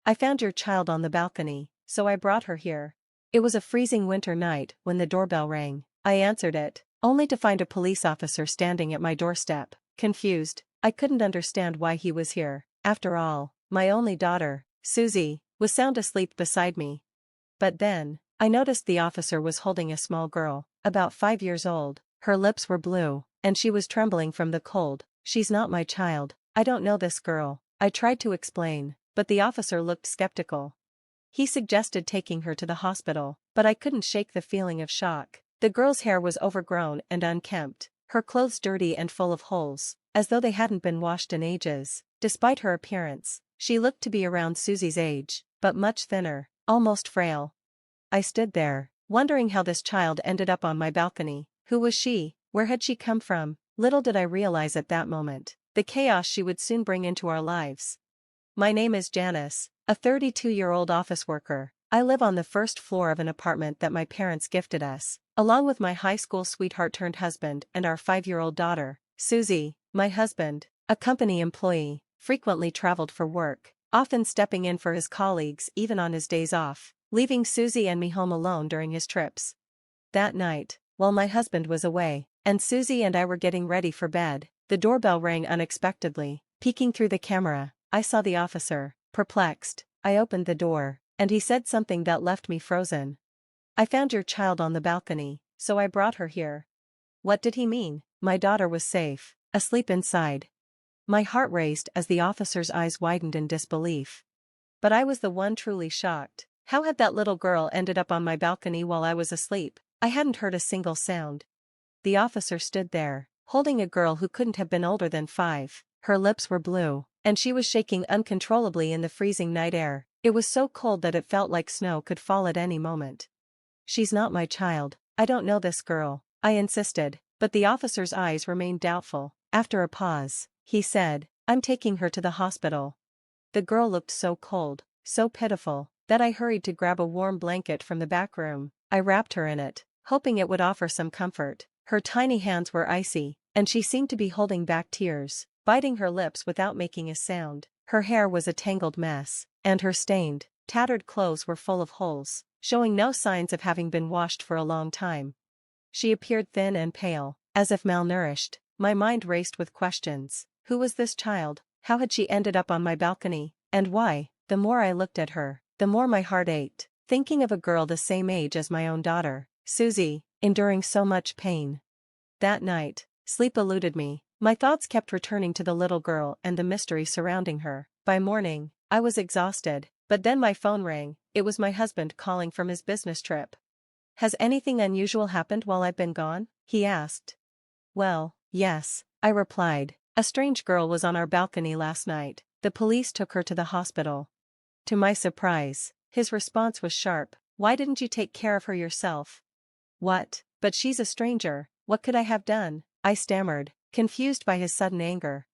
I found your child on the balcony, so I brought her here. It was a freezing winter night when the doorbell rang. I answered it, only to find a police officer standing at my doorstep. Confused, I couldn't understand why he was here. After all, my only daughter, Susie, was sound asleep beside me. But then, I noticed the officer was holding a small girl, about 5 years old. Her lips were blue, and she was trembling from the cold. She's not my child. I don't know this girl. I tried to explain, but the officer looked skeptical. He suggested taking her to the hospital, but I couldn't shake the feeling of shock. The girl's hair was overgrown and unkempt, her clothes dirty and full of holes, as though they hadn't been washed in ages. Despite her appearance, she looked to be around Susie's age, but much thinner, almost frail. I stood there, wondering how this child ended up on my balcony. Who was she? Where had she come from? Little did I realize at that moment the chaos she would soon bring into our lives. My name is Janice, a 32-year-old office worker. I live on the first floor of an apartment that my parents gifted us, along with my high school sweetheart turned husband and our 5-year-old daughter. Susie, my husband, a company employee, frequently traveled for work, often stepping in for his colleagues even on his days off, leaving Susie and me home alone during his trips. That night, while my husband was away, and Susie and I were getting ready for bed, the doorbell rang unexpectedly. Peeking through the camera, I saw the officer. Perplexed, I opened the door, and he said something that left me frozen. I found your child on the balcony, so I brought her here. What did he mean? My daughter was safe, asleep inside. My heart raced as the officer's eyes widened in disbelief. But I was the one truly shocked. How had that little girl ended up on my balcony while I was asleep? I hadn't heard a single sound. The officer stood there, holding a girl who couldn't have been older than 5. Her lips were blue, and she was shaking uncontrollably in the freezing night air. It was so cold that it felt like snow could fall at any moment. She's not my child. I don't know this girl, I insisted, but the officer's eyes remained doubtful. After a pause, he said, I'm taking her to the hospital. The girl looked so cold, so pitiful, that I hurried to grab a warm blanket from the back room. I wrapped her in it, hoping it would offer some comfort. Her tiny hands were icy, and she seemed to be holding back tears, biting her lips without making a sound. Her hair was a tangled mess, and her stained, tattered clothes were full of holes, showing no signs of having been washed for a long time. She appeared thin and pale, as if malnourished. My mind raced with questions. Who was this child? How had she ended up on my balcony? And why? The more I looked at her, the more my heart ached, thinking of a girl the same age as my own daughter, Susie, enduring so much pain. That night, sleep eluded me. My thoughts kept returning to the little girl and the mystery surrounding her. By morning, I was exhausted, but then my phone rang. It was my husband calling from his business trip. Has anything unusual happened while I've been gone? He asked. Well, yes, I replied. A strange girl was on our balcony last night. The police took her to the hospital. To my surprise, his response was sharp. Why didn't you take care of her yourself? What? But she's a stranger. What could I have done? I stammered, confused by his sudden anger.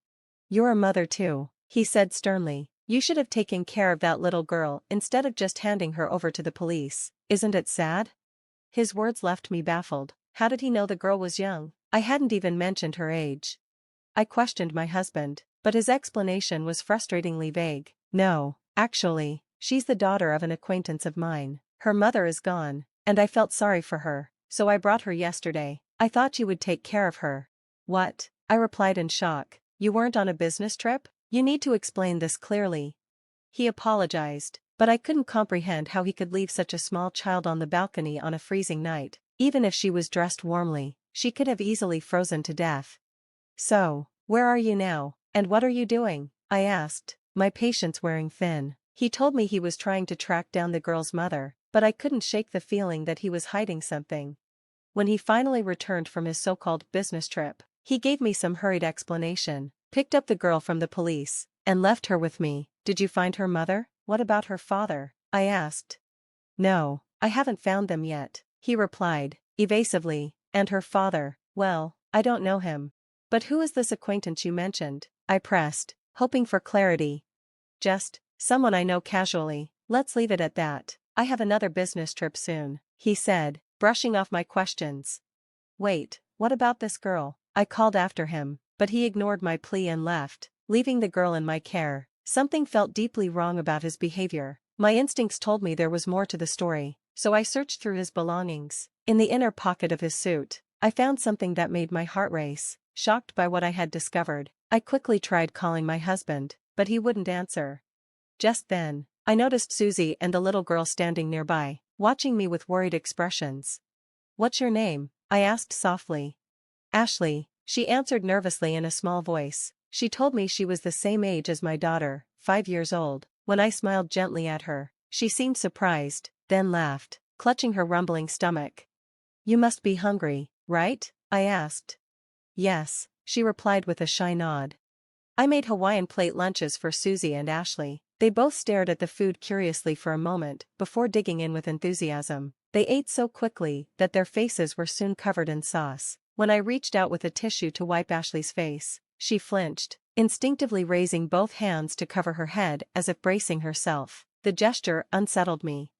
You're a mother too, he said sternly. You should have taken care of that little girl instead of just handing her over to the police. Isn't it sad? His words left me baffled. How did he know the girl was young? I hadn't even mentioned her age. I questioned my husband, but his explanation was frustratingly vague. No, actually, she's the daughter of an acquaintance of mine. Her mother is gone, and I felt sorry for her, so I brought her yesterday. I thought you would take care of her. What? I replied in shock. You weren't on a business trip? You need to explain this clearly. He apologized, but I couldn't comprehend how he could leave such a small child on the balcony on a freezing night. Even if she was dressed warmly, she could have easily frozen to death. So, where are you now, and what are you doing? I asked, my patience wearing thin. He told me he was trying to track down the girl's mother, but I couldn't shake the feeling that he was hiding something. When he finally returned from his so-called business trip, he gave me some hurried explanation, picked up the girl from the police, and left her with me. Did you find her mother? What about her father? I asked. No, I haven't found them yet, he replied, evasively. And her father, well, I don't know him. But who is this acquaintance you mentioned? I pressed, hoping for clarity. Just someone I know casually. Let's leave it at that. I have another business trip soon, he said, brushing off my questions. Wait, what about this girl? I called after him, but he ignored my plea and left, leaving the girl in my care. Something felt deeply wrong about his behavior. My instincts told me there was more to the story, so I searched through his belongings. In the inner pocket of his suit, I found something that made my heart race. Shocked by what I had discovered, I quickly tried calling my husband, but he wouldn't answer. Just then, I noticed Susie and the little girl standing nearby, watching me with worried expressions. "What's your name?" I asked softly. "Ashley," she answered nervously in a small voice. She told me she was the same age as my daughter, 5 years old. When I smiled gently at her, she seemed surprised, then laughed, clutching her rumbling stomach. "You must be hungry, right?" I asked. "Yes," she replied with a shy nod. I made Hawaiian plate lunches for Susie and Ashley. They both stared at the food curiously for a moment before digging in with enthusiasm. They ate so quickly that their faces were soon covered in sauce. When I reached out with a tissue to wipe Ashley's face, she flinched, instinctively raising both hands to cover her head as if bracing herself. The gesture unsettled me.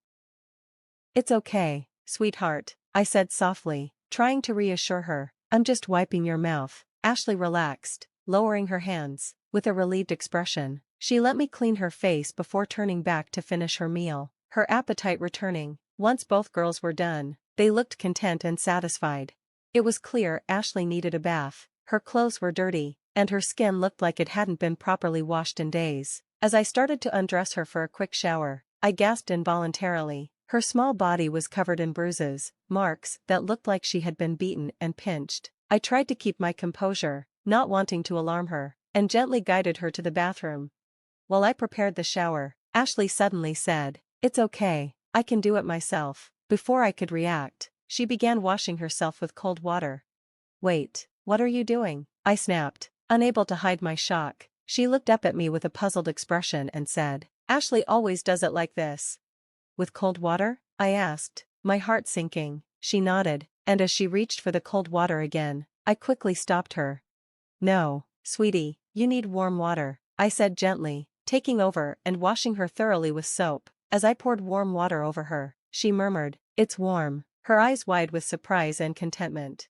"It's okay, sweetheart," I said softly, trying to reassure her. "I'm just wiping your mouth." Ashley relaxed, lowering her hands. With a relieved expression, she let me clean her face before turning back to finish her meal, her appetite returning. Once both girls were done, they looked content and satisfied. It was clear Ashley needed a bath. Her clothes were dirty, and her skin looked like it hadn't been properly washed in days. As I started to undress her for a quick shower, I gasped involuntarily. Her small body was covered in bruises, marks that looked like she had been beaten and pinched. I tried to keep my composure, not wanting to alarm her, and gently guided her to the bathroom. While I prepared the shower, Ashley suddenly said, "It's okay, I can do it myself." Before I could react, she began washing herself with cold water. "Wait, what are you doing?" I snapped, unable to hide my shock. She looked up at me with a puzzled expression and said, "Ashley always does it like this." "With cold water?" I asked, my heart sinking. She nodded, and as she reached for the cold water again, I quickly stopped her. "No, sweetie, you need warm water," I said gently, taking over and washing her thoroughly with soap. As I poured warm water over her, she murmured, "It's warm," her eyes wide with surprise and contentment.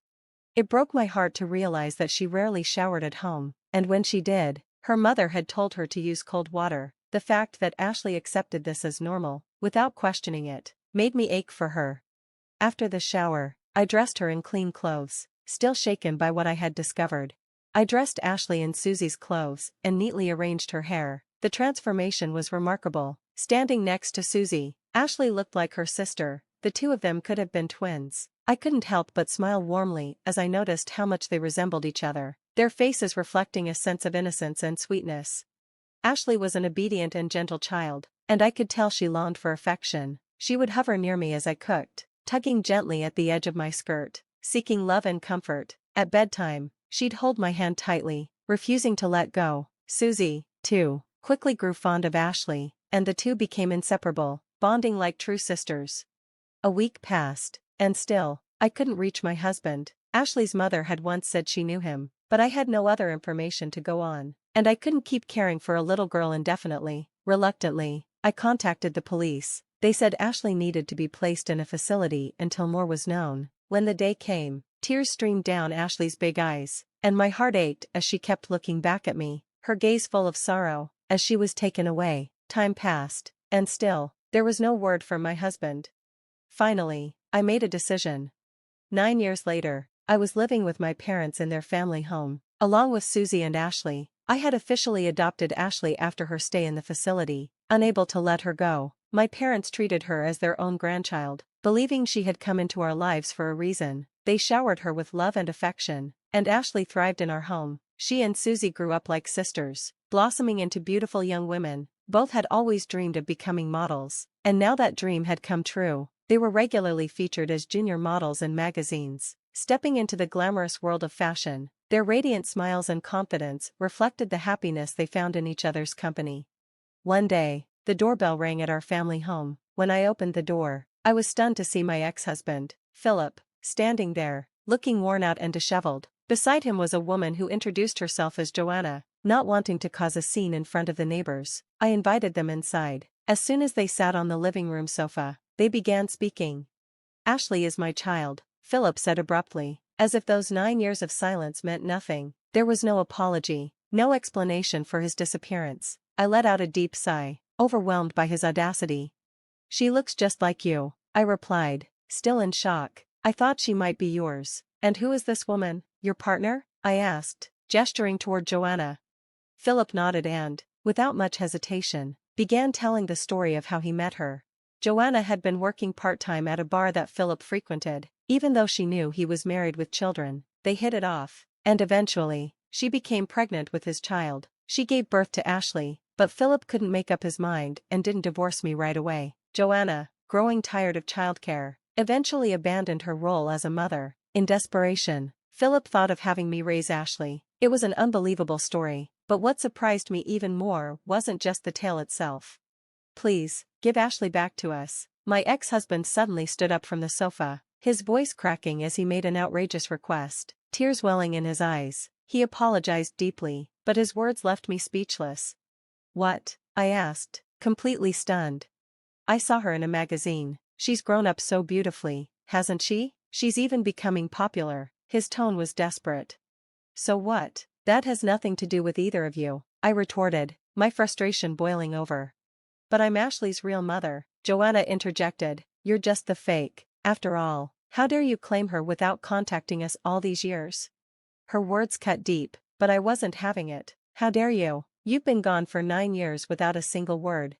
It broke my heart to realize that she rarely showered at home, and when she did, her mother had told her to use cold water. The fact that Ashley accepted this as normal, without questioning it, made me ache for her. After the shower, I dressed her in clean clothes, still shaken by what I had discovered. I dressed Ashley in Susie's clothes and neatly arranged her hair. The transformation was remarkable. Standing next to Susie, Ashley looked like her sister. The two of them could have been twins. I couldn't help but smile warmly as I noticed how much they resembled each other, their faces reflecting a sense of innocence and sweetness. Ashley was an obedient and gentle child, and I could tell she longed for affection. She would hover near me as I cooked, tugging gently at the edge of my skirt, seeking love and comfort. At bedtime, she'd hold my hand tightly, refusing to let go. Susie, too, quickly grew fond of Ashley, and the two became inseparable, bonding like true sisters. A week passed, and still, I couldn't reach my husband. Ashley's mother had once said she knew him, but I had no other information to go on, and I couldn't keep caring for a little girl indefinitely. Reluctantly, I contacted the police. They said Ashley needed to be placed in a facility until more was known. When the day came, tears streamed down Ashley's big eyes, and my heart ached as she kept looking back at me, her gaze full of sorrow. As she was taken away, time passed, and still, there was no word from my husband. Finally, I made a decision. 9 years later, I was living with my parents in their family home, along with Susie and Ashley. I had officially adopted Ashley after her stay in the facility. Unable to let her go, my parents treated her as their own grandchild. Believing she had come into our lives for a reason, they showered her with love and affection, and Ashley thrived in our home. She and Susie grew up like sisters, blossoming into beautiful young women. Both had always dreamed of becoming models, and now that dream had come true. They were regularly featured as junior models in magazines, stepping into the glamorous world of fashion. Their radiant smiles and confidence reflected the happiness they found in each other's company. One day, the doorbell rang at our family home. When I opened the door, I was stunned to see my ex-husband, Philip, standing there, looking worn out and disheveled. Beside him was a woman who introduced herself as Joanna. Not wanting to cause a scene in front of the neighbors, I invited them inside. As soon as they sat on the living room sofa, they began speaking. "Ashley is my child," Philip said abruptly, as if those 9 years of silence meant nothing. There was no apology, no explanation for his disappearance. I let out a deep sigh, overwhelmed by his audacity. She looks just like you, I replied, still in shock. I thought she might be yours. And who is this woman, your partner? I asked, gesturing toward Joanna. Philip nodded and, without much hesitation, began telling the story of how he met her. Joanna had been working part-time at a bar that Philip frequented. Even though she knew he was married with children, they hit it off, and eventually, she became pregnant with his child. She gave birth to Ashley, but Philip couldn't make up his mind and didn't divorce me right away. Joanna, growing tired of childcare, eventually abandoned her role as a mother. In desperation, Philip thought of having me raise Ashley. It was an unbelievable story, but what surprised me even more wasn't just the tale itself. Please, give Ashley back to us. My ex-husband suddenly stood up from the sofa, his voice cracking as he made an outrageous request, tears welling in his eyes. He apologized deeply, but his words left me speechless. What? I asked, completely stunned. I saw her in a magazine. She's grown up so beautifully, hasn't she? She's even becoming popular. His tone was desperate. So what? That has nothing to do with either of you, I retorted, my frustration boiling over. But I'm Ashley's real mother, Joanna interjected. You're just the fake. After all, how dare you claim her without contacting us all these years? Her words cut deep, but I wasn't having it. How dare you? You've been gone for 9 years without a single word.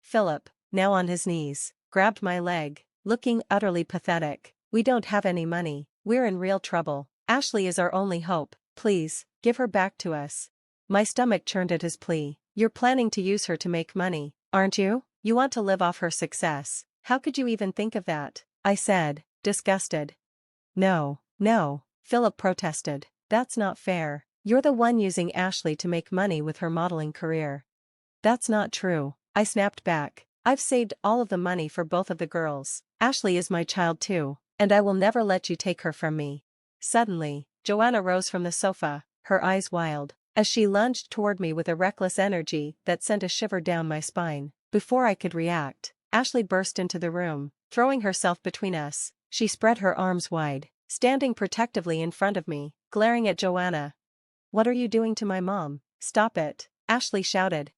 Philip, now on his knees, grabbed my leg, looking utterly pathetic. We don't have any money. We're in real trouble. Ashley is our only hope. Please, give her back to us. My stomach churned at his plea. You're planning to use her to make money, aren't you? You want to live off her success. How could you even think of that? I said, disgusted. No, Philip protested. That's not fair. You're the one using Ashley to make money with her modeling career. That's not true, I snapped back. I've saved all of the money for both of the girls. Ashley is my child too, and I will never let you take her from me. Suddenly, Joanna rose from the sofa, her eyes wild, as she lunged toward me with a reckless energy that sent a shiver down my spine. Before I could react, Ashley burst into the room, throwing herself between us. She spread her arms wide, standing protectively in front of me, glaring at Joanna. What are you doing to my mom? Stop it, Ashley shouted.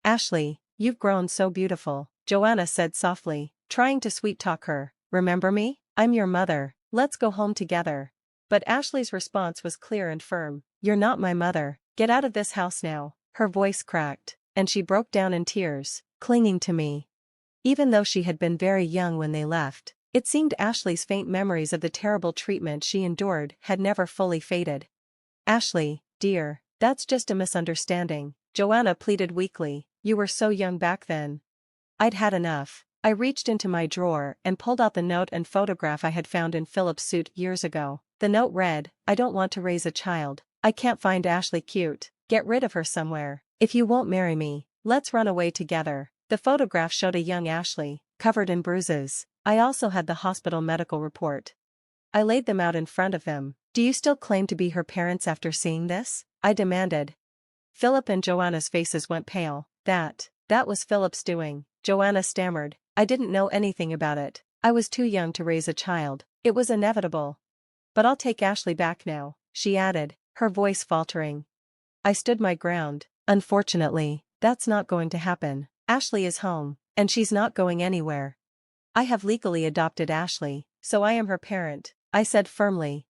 Ashley, you've grown so beautiful, Joanna said softly, trying to sweet-talk her. Remember me? I'm your mother. Let's go home together. But Ashley's response was clear and firm. You're not my mother. Get out of this house now. Her voice cracked, and she broke down in tears, clinging to me. Even though she had been very young when they left, it seemed Ashley's faint memories of the terrible treatment she endured had never fully faded. Ashley, dear, that's just a misunderstanding, Joanna pleaded weakly. You were so young back then. I'd had enough. I reached into my drawer and pulled out the note and photograph I had found in Philip's suit years ago. The note read, I don't want to raise a child. I can't find Ashley cute. Get rid of her somewhere. If you won't marry me, let's run away together. The photograph showed a young Ashley, covered in bruises. I also had the hospital medical report. I laid them out in front of them. Do you still claim to be her parents after seeing this? I demanded. Philip and Joanna's faces went pale. That was Philip's doing, Joanna stammered. I didn't know anything about it. I was too young to raise a child. It was inevitable. But I'll take Ashley back now, she added, her voice faltering. I stood my ground. Unfortunately, that's not going to happen. Ashley is home, and she's not going anywhere. I have legally adopted Ashley, so I am her parent, I said firmly.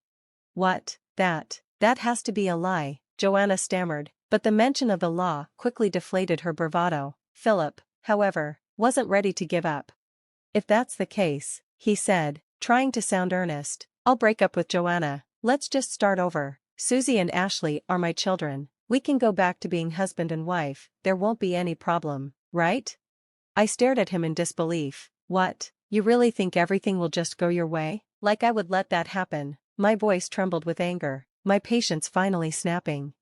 What? That has to be a lie, Joanna stammered, but the mention of the law quickly deflated her bravado. Philip, however, wasn't ready to give up. If that's the case, he said, trying to sound earnest, I'll break up with Joanna. Let's just start over. Susie and Ashley are my children. We can go back to being husband and wife. There won't be any problem, right? I stared at him in disbelief. What? You really think everything will just go your way? Like I would let that happen? My voice trembled with anger, my patience finally snapping.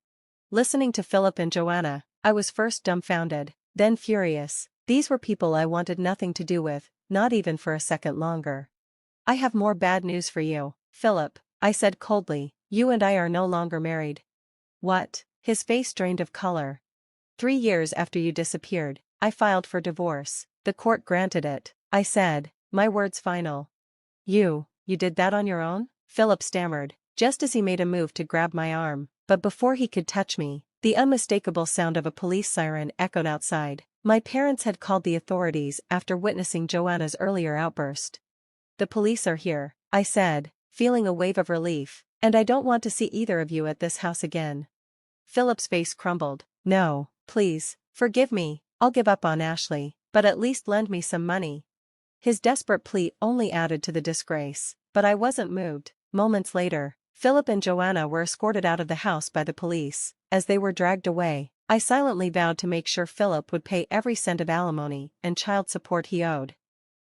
Listening to Philip and Joanna, I was first dumbfounded, then furious. These were people I wanted nothing to do with, not even for a second longer. I have more bad news for you, Philip, I said coldly. You and I are no longer married. What? His face drained of color. 3 years after you disappeared, I filed for divorce. The court granted it, I said, my words final. You did that on your own? Philip stammered, just as he made a move to grab my arm, but before he could touch me, The unmistakable sound of a police siren echoed outside. My parents had called the authorities after witnessing Joanna's earlier outburst. "The police are here," I said, feeling a wave of relief, "and I don't want to see either of you at this house again." Philip's face crumbled. "No, please, forgive me, I'll give up on Ashley, but at least lend me some money." His desperate plea only added to the disgrace, but I wasn't moved. Moments later, Philip and Joanna were escorted out of the house by the police. As they were dragged away, I silently vowed to make sure Philip would pay every cent of alimony and child support he owed.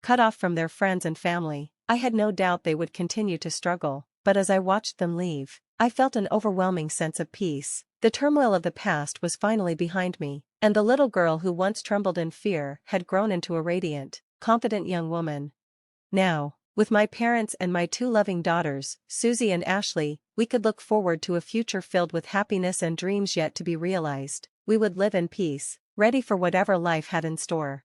Cut off from their friends and family, I had no doubt they would continue to struggle, but as I watched them leave, I felt an overwhelming sense of peace. The turmoil of the past was finally behind me, and the little girl who once trembled in fear had grown into a radiant, confident young woman. Now, with my parents and my two loving daughters, Susie and Ashley, we could look forward to a future filled with happiness and dreams yet to be realized. We would live in peace, ready for whatever life had in store.